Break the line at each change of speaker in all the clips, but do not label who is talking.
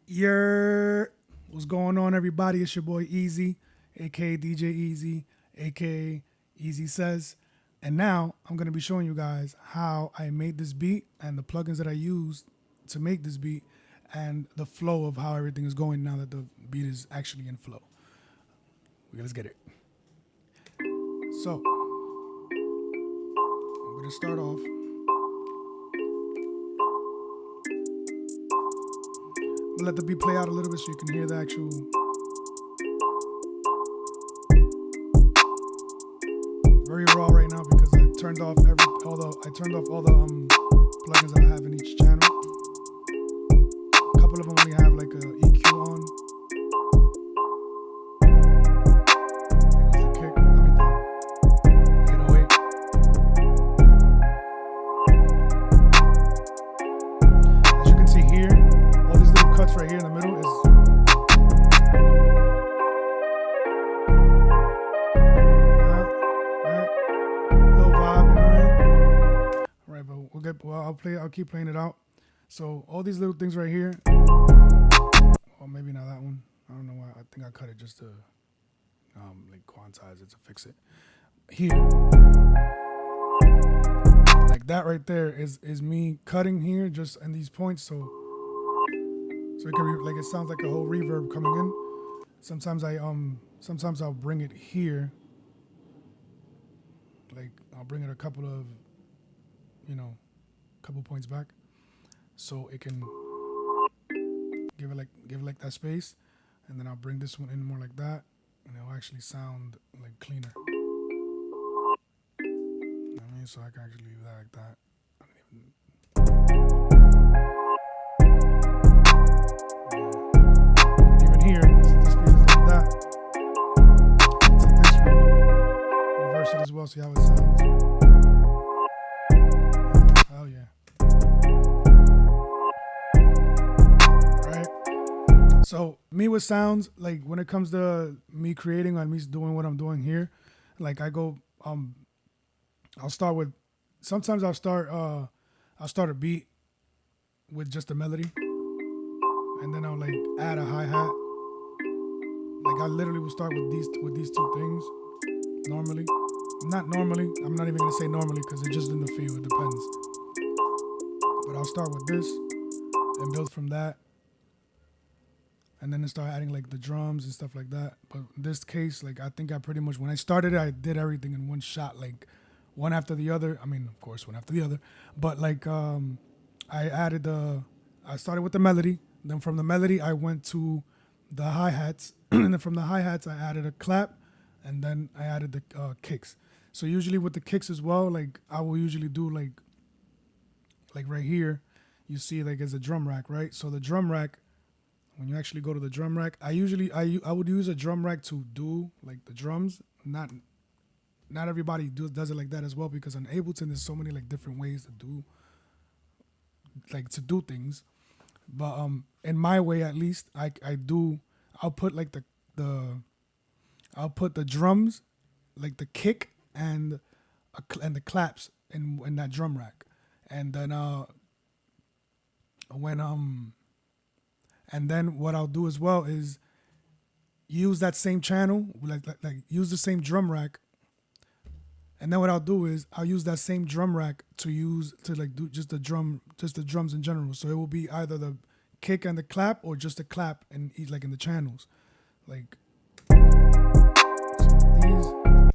What's going on, everybody? It's your boy Easy, aka DJ Easy, aka EZESAYS. And now I'm gonna be showing you guys how I made this beat and the plugins that I used to make this beat and the flow of how everything is going now that the beat is actually in flow. Let's get it. So I'm gonna start off. We'll let the beat play out a little bit so you can hear the actual. Very raw right now because I turned off all the plugins that I have in each channel. A couple of them only have like a EQ on. There goes the kick. The 808. As you can see here, all these little cuts right here in the middle is. I'll keep playing it out. So all these little things right here, or maybe not that one. I don't know why. I think I cut it just to like quantize it to fix it. Here, like that right there is me cutting here just in these points, so it can like it sounds like a whole reverb coming in. Sometimes I'll bring it here, like I'll bring it a couple of, couple points back, so it can give it like that space, and then I'll bring this one in more like that, and it'll actually sound like cleaner. You know what I mean? So I can actually leave that like that. And even here, since this piece is like that, take this one, reverse it as well, see how it sounds. Oh yeah. So me with sounds, like when it comes to me creating and me doing what I'm doing here, like I go, I'll start with, sometimes I'll start a beat with just a melody, and then I'll like add a hi-hat. Like I literally will start with these two things normally. Not normally, I'm not even gonna say normally because it's just in the feel, it depends. But I'll start with this and build from that. And then I start adding like the drums and stuff like that. But in this case, like I think I pretty much, when I started, I did everything in one shot, like one after the other. I mean, of course, one after the other. But like I started with the melody. Then from the melody, I went to the hi-hats. And then from the hi-hats, I added a clap. And then I added the kicks. So usually with the kicks as well, like I will usually do like right here, you see like as a drum rack, right? So the drum rack, when you actually go to the drum rack, I would use a drum rack to do like the drums. Not everybody does it like that as well, because on Ableton there's so many like different ways to do things. But in my way at least, I'll put like I'll put the drums, like the kick and the claps in that drum rack, and then and then what I'll do as well is use that same channel, like use the same drum rack. And then what I'll do is I'll use that same drum rack to do just the drums in general. So it will be either the kick and the clap, or just the clap and like in the channels. Like so these,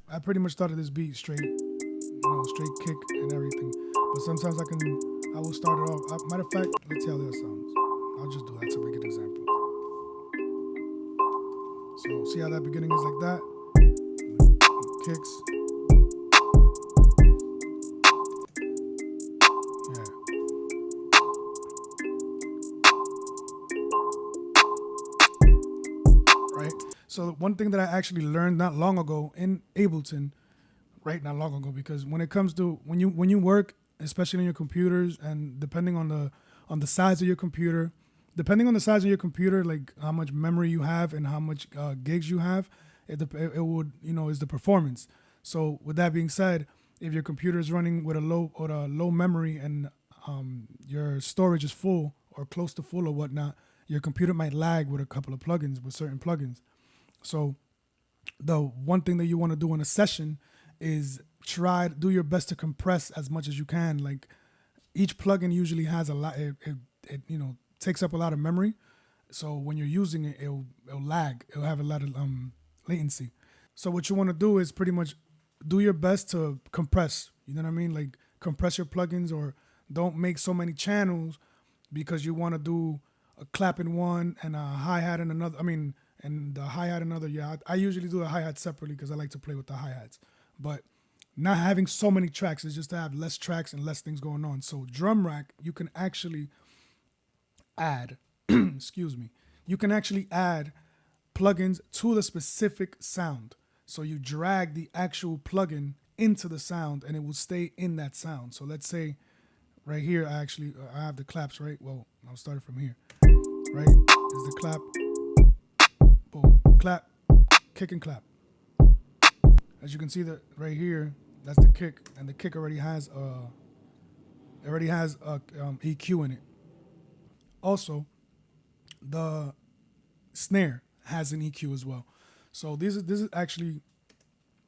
I pretty much started this beat straight, straight kick and everything. But sometimes I will start it off. Matter of fact, let's see how that sounds. I'll just do that to make an example. So see how that beginning is like that? Kicks. Yeah. Right? So one thing that I actually learned not long ago in Ableton, right, not long ago, because when it comes to when you work, especially on your computers, and depending on the size of your computer, like how much memory you have and how much gigs you have, it would, is the performance. So with that being said, if your computer is running with a low memory and your storage is full or close to full or whatnot, your computer might lag with a couple of plugins, with certain plugins. So the one thing that you want to do in a session is do your best to compress as much as you can. Like each plugin usually has a lot, it takes up a lot of memory. So when you're using it, it'll lag. It'll have a lot of latency. So what you want to do is pretty much do your best to compress. You know what I mean? Like compress your plugins, or don't make so many channels because you want to do a clap in one and a hi-hat in another. And the hi-hat in another. Yeah, I usually do the hi-hat separately because I like to play with the hi-hats. But not having so many tracks is just to have less tracks and less things going on. So drum rack, you can actually add, excuse me, you can actually add plugins to the specific sound. So you drag the actual plugin into the sound and it will stay in that sound. So let's say right here, I have the claps, right? Well, I'll start from here, right? Is the clap, boom, clap, kick and clap. As you can see that right here, that's the kick, and the kick already has EQ in it. Also, the snare has an EQ as well. So this is actually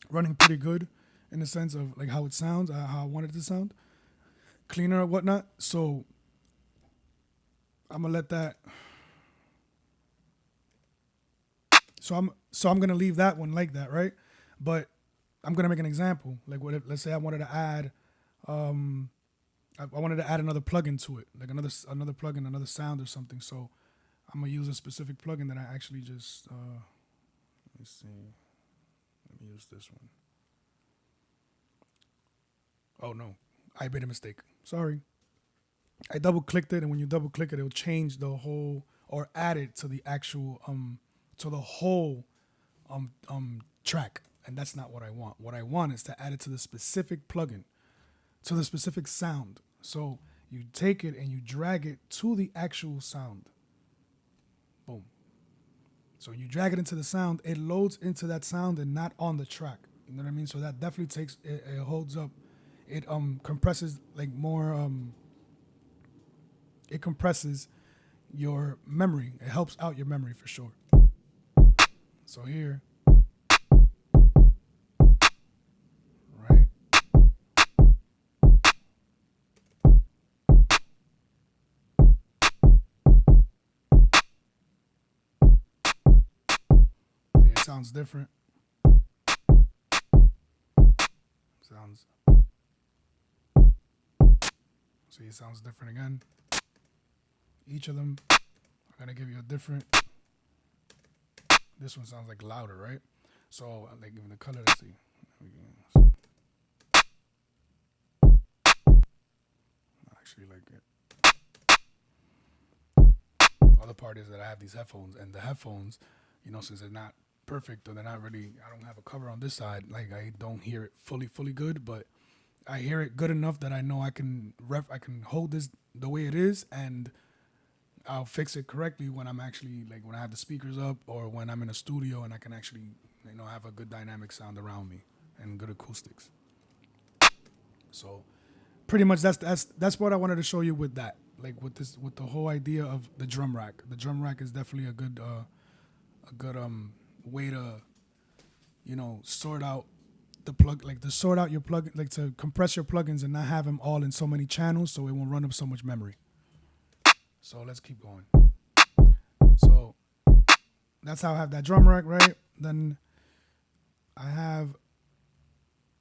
running pretty good in the sense of like how it sounds, how I want it to sound, cleaner or whatnot. So I'm gonna let that. So I'm gonna leave that one like that, right? But I'm gonna make an example. Like let's say I wanted to add, I wanted to add another plugin to it, like another plugin, another sound or something. So I'm gonna use a specific plugin that I actually just. Let me see. Let me use this one. Oh no, I made a mistake. Sorry. I double clicked it, and when you double click it, it'll change the whole or add it to the actual to the whole track. And that's not what I want. What I want is to add it to the specific plugin, to the specific sound. So you take it and you drag it to the actual sound. Boom. So you drag it into the sound, it loads into that sound and not on the track. You know what I mean? So that definitely takes, it holds up. It compresses like more, it compresses your memory. It helps out your memory for sure. So here, right? It sounds different. See, it sounds different again. Each of them are gonna give you a different. This one sounds like louder, right? So I like giving the color. Let's see. I actually like it. Other part is that I have these headphones, and the headphones, since they're not perfect or they're not really, I don't have a cover on this side. Like I don't hear it fully good, but I hear it good enough that I know I can hold this the way it is, and I'll fix it correctly when I'm actually like when I have the speakers up or when I'm in a studio and I can actually have a good dynamic sound around me and good acoustics. So pretty much that's what I wanted to show you with that, like with the whole idea of the drum rack. The drum rack is definitely a good way to sort out the plug, like to sort out your plug, like to compress your plugins and not have them all in so many channels so it won't run up so much memory. So let's keep going. So that's how I have that drum rack, right? Then I have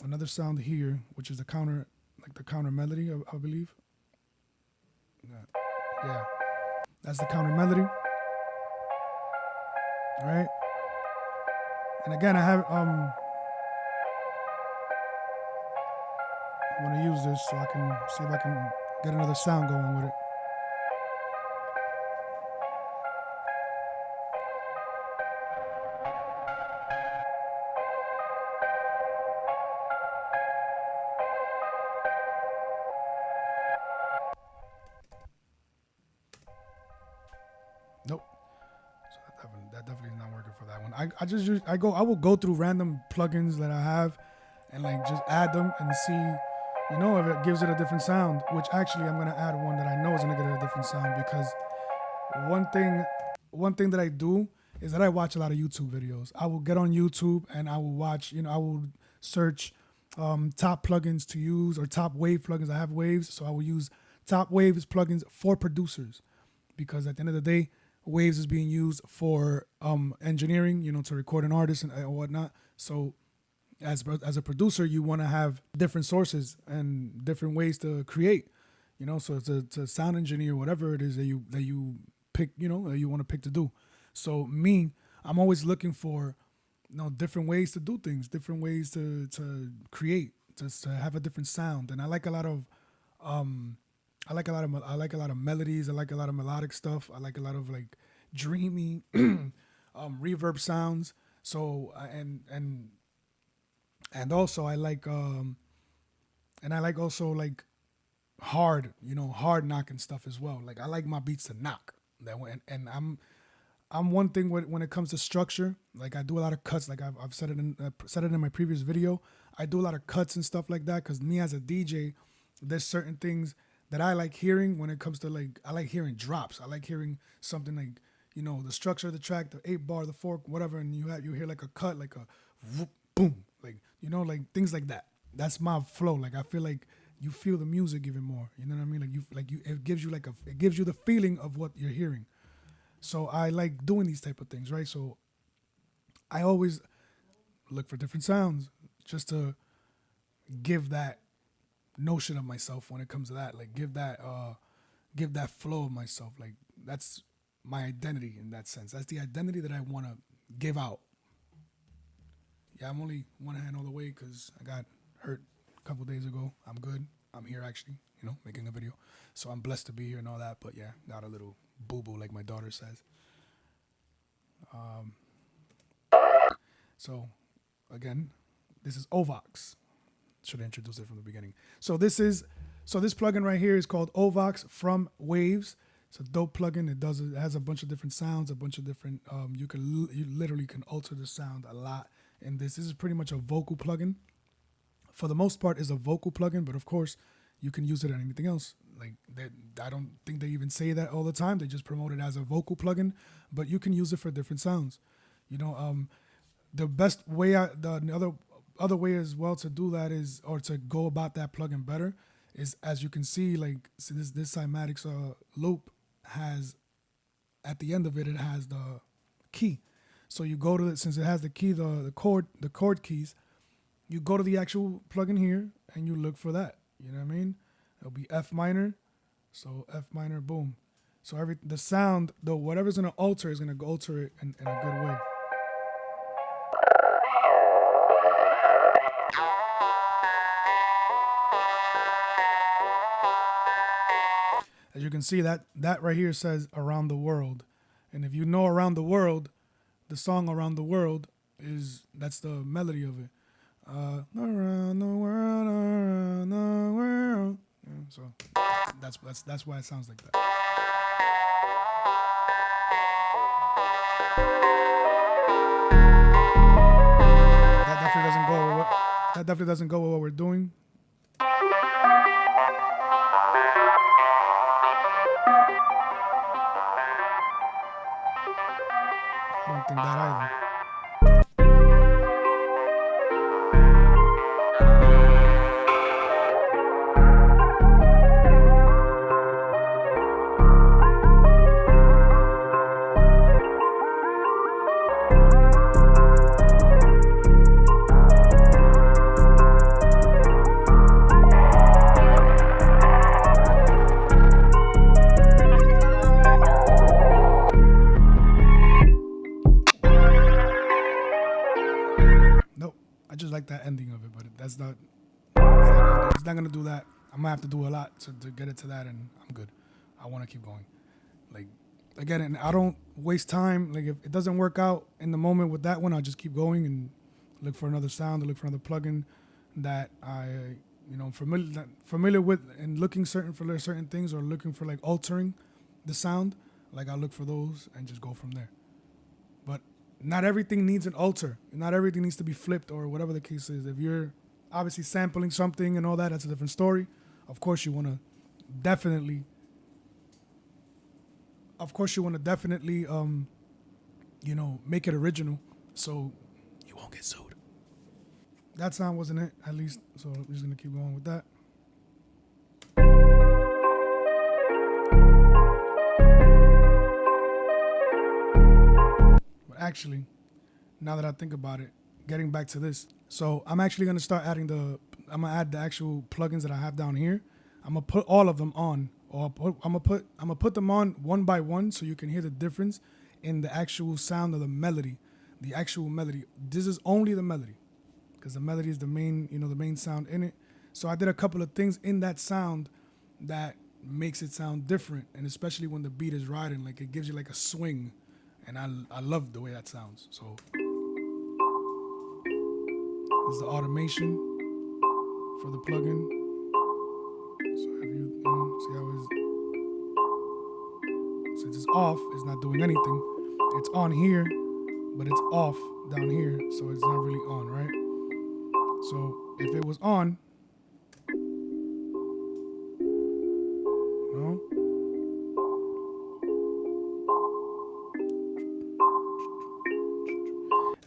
another sound here, which is the counter melody, I believe. Yeah, that's the counter melody, right? And again, I have I want to use this so I can see if I can get another sound going with it. Nope. So that definitely is not working for that one. I will go through random plugins that I have and like just add them and see, if it gives it a different sound, which actually I'm going to add one that I know is going to get it a different sound because one thing one thing that I do is that I watch a lot of YouTube videos. I will get on YouTube and I will watch, I will search top plugins to use or top wave plugins. I have waves, so I will use top waves plugins for producers because at the end of the day, waves is being used for engineering, to record an artist and whatnot. So as a producer, you want to have different sources and different ways to create. So to sound engineer, whatever it is that you pick, that you want to pick to do. So me, I'm always looking for different ways to do things, different ways to create, to have a different sound. And I like a lot of melodies. I like a lot of melodic stuff. I like a lot of like dreamy reverb sounds. So and also I like also like hard, hard knocking stuff as well. Like I like my beats to knock. And I'm one thing when it comes to structure. Like I do a lot of cuts. Like I've said it in my previous video. I do a lot of cuts and stuff like that because me as a DJ, there's certain things that I like hearing when it comes to like I like hearing drops. I like hearing something like the structure of the track, the 8-bar, the 4, whatever, and you hear like a cut, like a whoop, boom, like like things like that. That's my flow. Like I feel like you feel the music even more. You know what I mean? It gives you it gives you the feeling of what you're hearing. So I like doing these type of things, right? So I always look for different sounds just to give that notion of myself when it comes to that. Like give that flow of myself. Like that's my identity in that sense. That's the identity that I want to give out. Yeah, I'm only one hand all the way because I got hurt a couple days ago. I'm good. I'm here actually, making a video. So I'm blessed to be here and all that. But yeah, got a little boo-boo like my daughter says. So again, this is Ovox. Should I introduce it from the beginning? So this plugin right here is called Ovox from Waves. It's a dope plugin. It has a bunch of different sounds, a bunch of different. You literally can alter the sound a lot. And this is pretty much a vocal plugin. For the most part, is a vocal plugin, but of course, you can use it on anything else. Like that, I don't think they even say that all the time. They just promote it as a vocal plugin, but you can use it for different sounds. The best way, the other way as well to do that is, or to go about that plugin better, is as you can see, like this cymatics loop has, at the end of it, it has the key. So you go to it, since it has the key, the chord keys, you go to the actual plugin here and you look for that. You know what I mean? It'll be F minor. So F minor, boom. So the sound, though, whatever's gonna alter is gonna alter it in a good way. As you can see, that right here says Around the World. And if you know Around the World, the song Around the World that's the melody of it. Around the world, around the world. Yeah, so that's why it sounds like that. That definitely doesn't go with what we're doing. I don't think that either. Like that ending of it, but it's not gonna do that. I'm gonna have to do a lot to get it to that, and I'm good. I want to keep going. Like again, and I don't waste time. Like if it doesn't work out in the moment with that one, I'll just keep going and look for another sound or look for another plugin that I familiar with, and looking for certain things or looking for like altering the sound. Like I'll look for those and just go from there. But not everything needs an alter. Not everything needs to be flipped or whatever the case is. If you're obviously sampling something and all that, that's a different story. Of course, you want to definitely of course, you want to definitely, make it original, so you won't get sued. That sound wasn't it, at least. So I'm just gonna keep going with that. But actually, now that I think about it, getting back to this, so I'm actually gonna start adding I'm gonna add the actual plugins that I have down here. I'm gonna put all of them on, or I'm gonna put them on one by one, so you can hear the difference in the actual sound of the melody, the actual melody. This is only the melody, because the melody is the main sound in it. So I did a couple of things in that sound that makes it sound different, and especially when the beat is riding, like it gives you like a swing, and I love the way that sounds. So this is the automation for the plugin. So if see how since it's off, it's not doing anything. It's on here, but it's off down here, so it's not really on, right? So if it was on,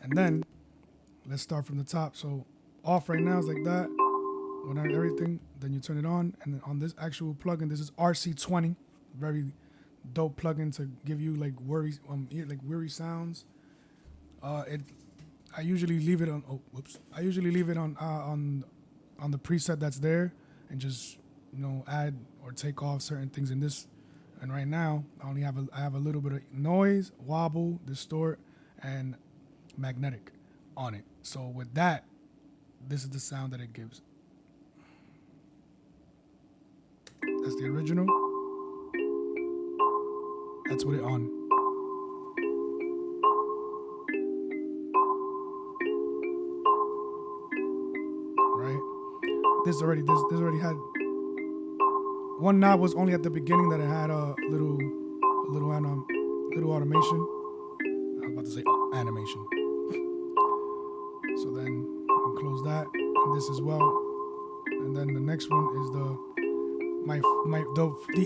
and then let's start from the top. So off right now is like that. When I everything, then you turn it on, and then on this actual plugin, this is RC20, very dope plugin to give you like weary sounds. I usually leave it on. I usually leave it on the preset that's there, and just add or take off certain things in this. And right now, I have a little bit of noise, wobble, distort, and magnetic on it. So with that, this is the sound that it gives. That's the original. That's what it on. Right? This already had one knob was only at the beginning that it had a little automation. I was about to say animation. So then you can close that, and this as well. And then the next one is the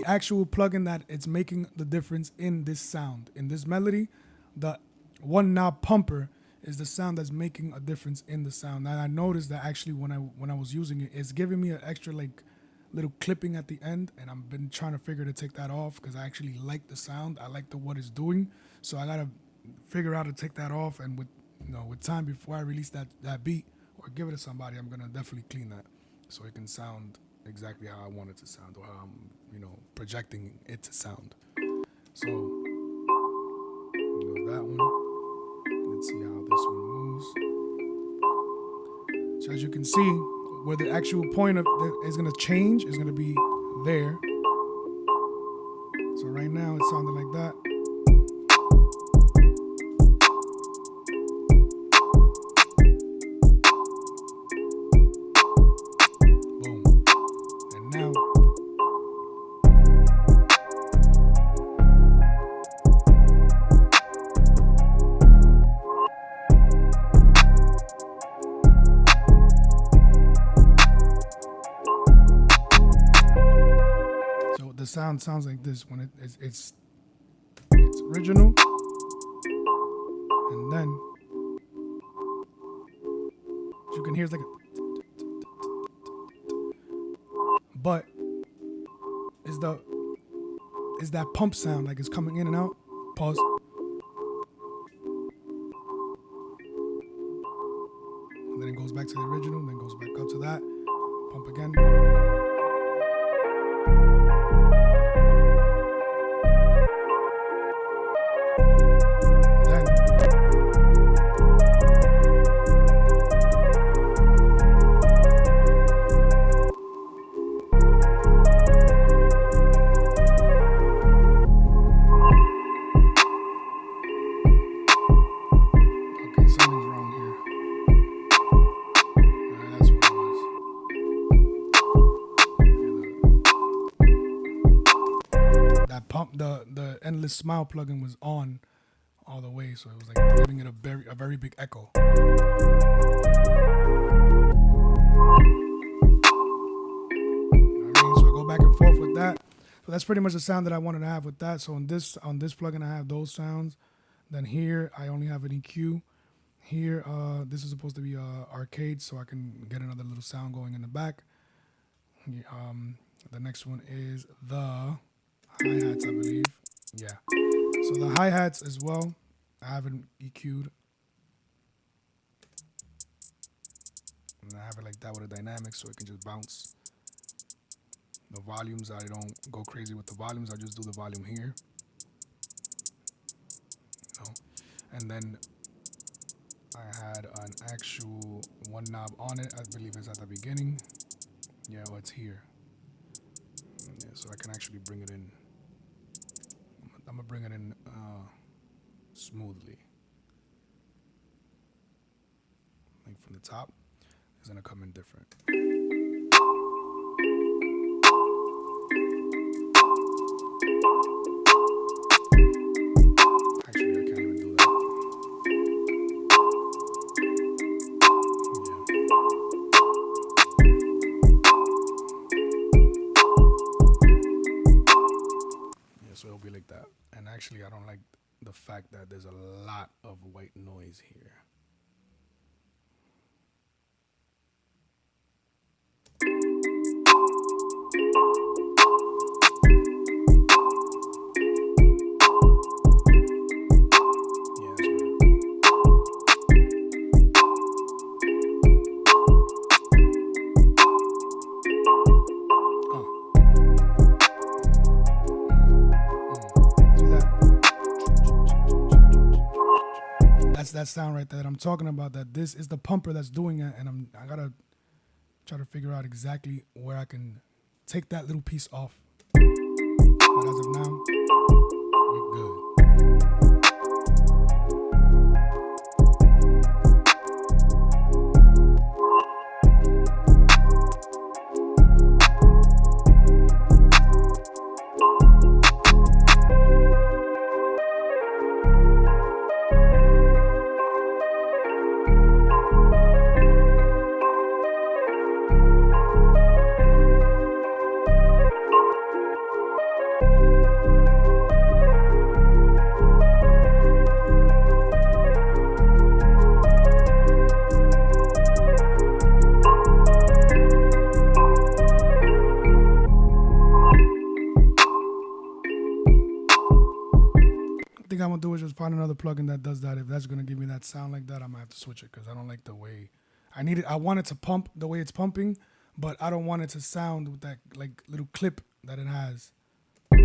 actual plugin that it's making the difference in this sound, in this melody. The one knob pumper is the sound that's making a difference in the sound. And I noticed that actually when I was using it, it's giving me an extra like little clipping at the end, and I've been trying to figure to take that off because I actually like the sound. I like what it's doing, so I gotta figure out how to take that off. And with time before I release that beat or give it to somebody, I'm gonna definitely clean that so it can sound exactly how I want it to sound, or how I'm projecting it to sound. So that one. Let's see how this one moves. So as you can see, where the actual point of is going to change is going to be there. So right now it's sounding like that. Boom. And now the sound sounds like this when it's original, and then you can hear it's like but is that pump sound, like it's coming in and out. Pause. And then it goes back to the original, then goes back up to that pump again. The Endless Smile plugin was on all the way, so it was like giving it a very big echo. So I go back and forth with that. So that's pretty much the sound that I wanted to have with that. So on this plugin, I have those sounds. Then here, I only have an EQ. Here, this is supposed to be arcade, so I can get another little sound going in the back. The next one is the hi-hats, I believe. Yeah. So the hi-hats as well, I haven't EQ'd. And I have it like that with a dynamic, so it can just bounce. The volumes, I don't go crazy with the volumes. I just do the volume here. You know? And then I had an actual one knob on it. I believe it's at the beginning. Yeah, well, it's here. Yeah, so I can actually bring it in. I'm gonna bring it in smoothly. Like from the top, it's gonna come in different. Actually, I can't even do that. Yeah, so it'll be like that. And actually, I don't like the fact that there's a lot of white noise here. That's that sound right there that I'm talking about. That this is the pumper that's doing it, and I gotta try to figure out exactly where I can take that little piece off. But as of now, we're good. I think I'm gonna do is just find another plugin that does that. If that's gonna give me that sound like that, I'm gonna have to switch it because I don't like the way I need it. I want it to pump the way it's pumping, but I don't want it to sound with that like little clip that it has. See,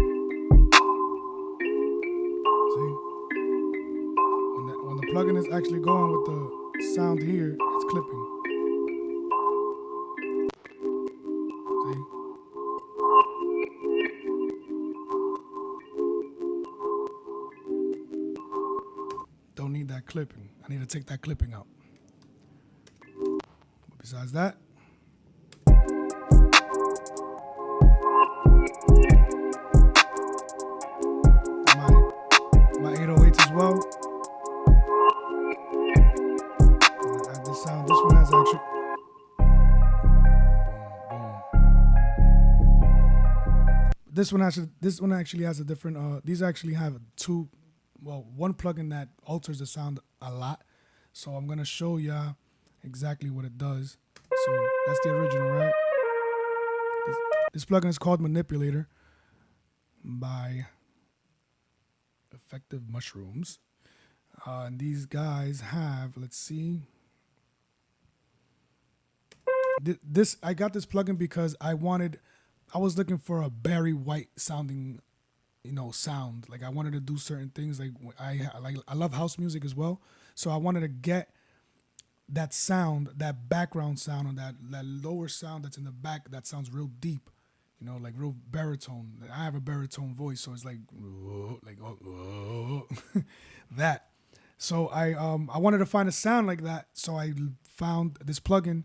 when the plugin is actually going with the sound here, it's clipping. See. Don't need that clipping. I need to take that clipping out. But besides that, my 808s as well. Add this sound. This one has actually boom. This one actually has a different. These actually have one plugin that alters the sound a lot. So I'm gonna show ya exactly what it does. So that's the original, right? This plugin is called Manipulator by Effective Mushrooms. And these guys have, let's see. I got this plugin because I was looking for a Barry White sounding sound. Like I wanted to do certain things. Like I love house music as well. So I wanted to get that sound, that background sound, or that lower sound that's in the back that sounds real deep, like real baritone. I have a baritone voice, so it's like that. So I wanted to find a sound like that. So I found this plugin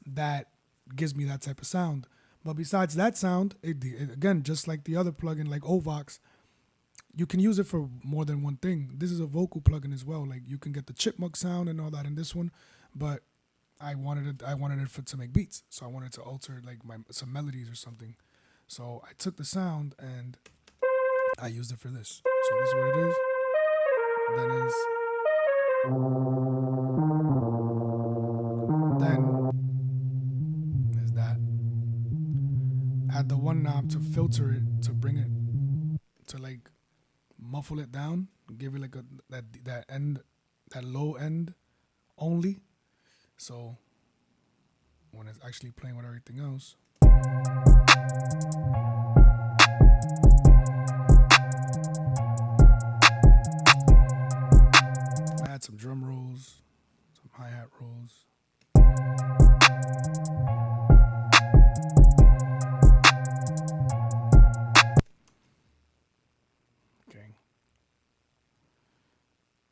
that gives me that type of sound. But besides that sound, it again, just like the other plugin, like Ovox, you can use it for more than one thing. This is a vocal plugin as well. Like you can get the chipmunk sound and all that in this one, but I wanted it to make beats. So I wanted to alter like some melodies or something. So I took the sound and I used it for this. So this is what it is. Then is that. Add the one knob to filter it, to bring it, to like muffle it down, give it like that end, that low end only. So when it's actually playing with everything else, add some drum rolls, some hi-hat rolls. Okay.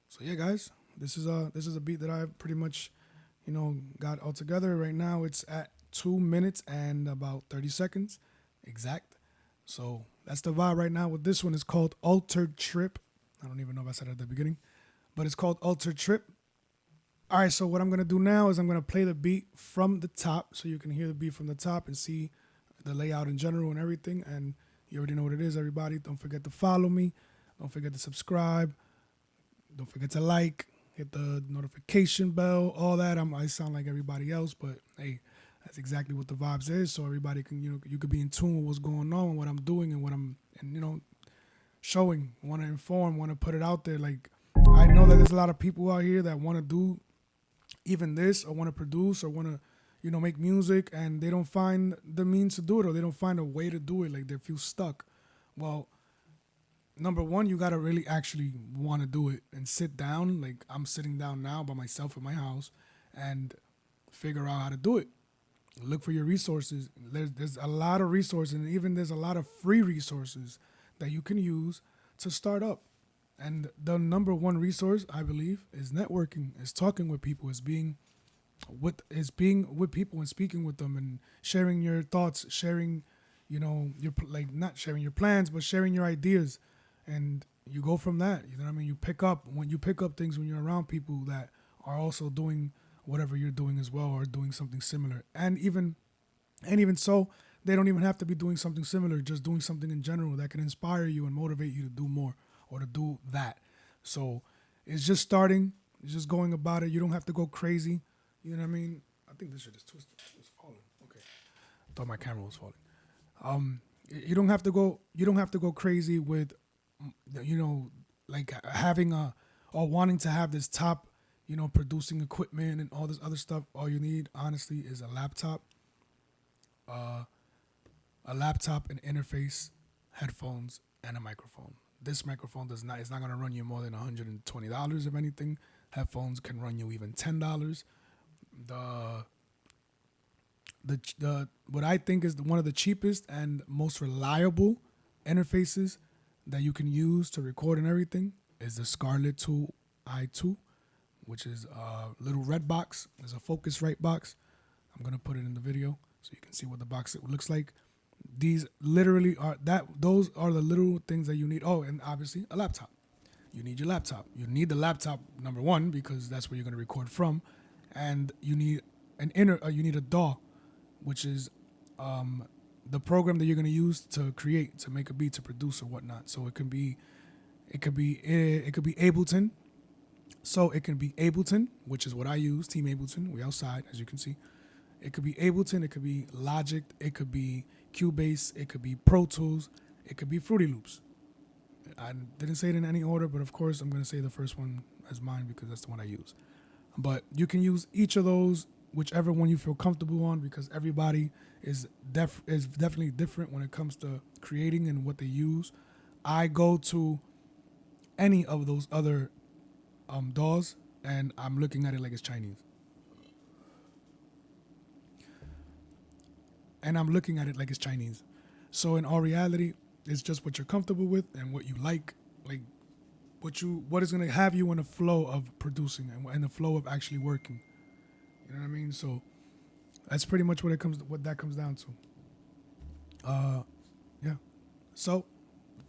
So yeah, guys, this is a beat that I pretty much, got all together. Right now it's at 2 minutes and about 30 seconds exact. So that's the vibe right now with this one. It's called Altered Trip. I don't even know if I said it at the beginning, but it's called Altered Trip. All right, so what I'm going to do now is I'm going to play the beat from the top so you can hear the beat from the top and see the layout in general and everything. And you already know what it is, everybody. Don't forget to follow me. Don't forget to subscribe. Don't forget to like, hit the notification bell, all that. I sound like everybody else, but hey, that's exactly what the vibes is. So everybody can, you could be in tune with what's going on, what I'm doing, and what I'm, showing, want to inform, want to put it out there. Like, I know that there's a lot of people out here that want to do even this, or want to produce, or want to, make music, and they don't find the means to do it, or they don't find a way to do it. Like, they feel stuck. Well, number one, you got to really actually want to do it and sit down. Like, I'm sitting down now by myself in my house and figure out how to do it. Look for your resources. There's a lot of resources, and even there's a lot of free resources that you can use to start up. And the number one resource, I believe, is networking, is talking with people, is being with people and speaking with them and sharing your thoughts, sharing, your, like, not sharing your plans, but sharing your ideas. And you go from that. You know what I mean? You pick up things when you're around people that are also doing whatever you're doing as well, or doing something similar. And even so, they don't even have to be doing something similar, just doing something in general that can inspire you and motivate you to do more or to do that. So it's just starting. It's just going about it. You don't have to go crazy. You know what I mean? I think this shit is twisted. It's falling. Okay. I thought my camera was falling. You don't have to go crazy with, like having or wanting to have this top, producing equipment and all this other stuff. All you need, honestly, is a laptop, an interface, headphones, and a microphone. This microphone it's not going to run you more than $120, if anything. Headphones can run you even $10. The what I think is one of the cheapest and most reliable interfaces that you can use to record and everything is the Scarlett 2 i2, which is a little red box. There's a Focusrite box. I'm going to put it in the video so you can see what the box looks like. These literally those are the little things that you need. Oh, and obviously a laptop. You need your laptop. You need the laptop, number one, because that's where you're going to record from. And you need you need a DAW, which is the program that you're going to use to create, to make a beat, to produce or whatnot. So it could be Ableton. So it can be Ableton, which is what I use, Team Ableton. We outside, as you can see. It could be Ableton. It could be Logic. It could be Cubase. It could be Pro Tools. It could be Fruity Loops. I didn't say it in any order, but of course I'm going to say the first one as mine because that's the one I use. But you can use each of those, whichever one you feel comfortable on, because everybody is definitely different when it comes to creating and what they use. I go to any of those other DAWs and I'm looking at it like it's Chinese. So in all reality, it's just what you're comfortable with and what you like what is going to have you in a flow of producing and in the flow of actually working. You know what I mean? So that's pretty much what that comes down to. Yeah. So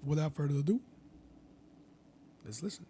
without further ado, let's listen.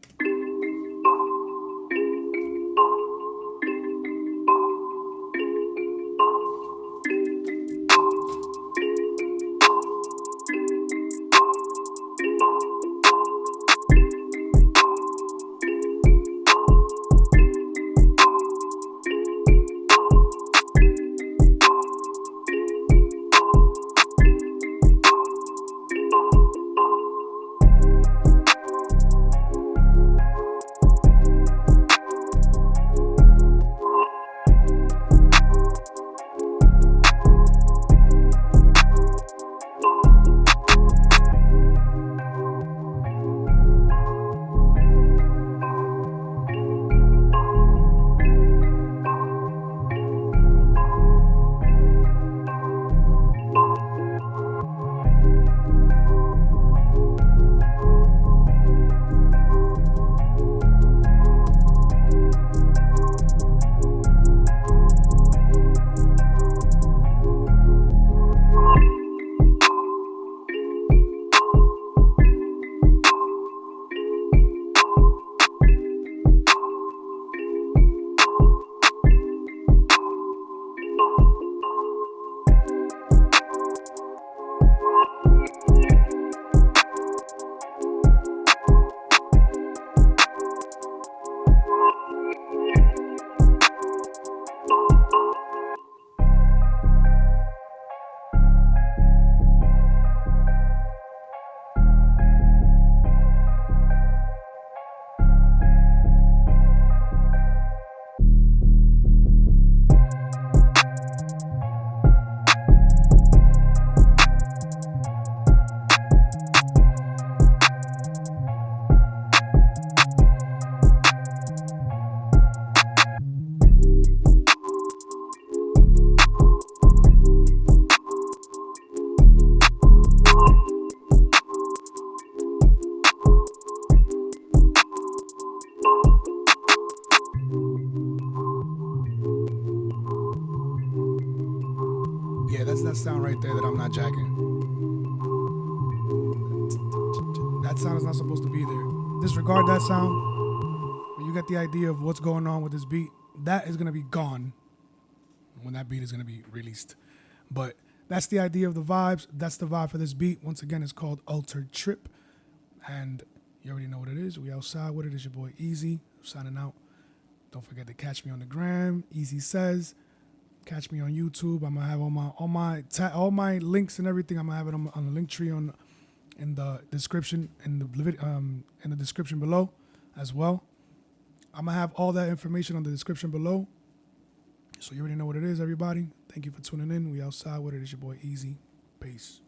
that sound right there that I'm not jacking. That sound is not supposed to be there. Disregard that sound. But you get the idea of what's going on with this beat. That is going to be gone when that beat is going to be released. But that's the idea of the vibes. That's the vibe for this beat. Once again, it's called Altered Trip. And you already know what it is. We outside with it. It's your boy Easy. I'm signing out. Don't forget to catch me on the gram. EZESAYS. Catch me on YouTube. I'm gonna have all my links and everything. I'm gonna have it on the link tree in the description in the description below as well. I'm gonna have all that information on the description below. So you already know what it is, everybody. Thank you for tuning in. We outside with it. It's your boy Easy. Peace.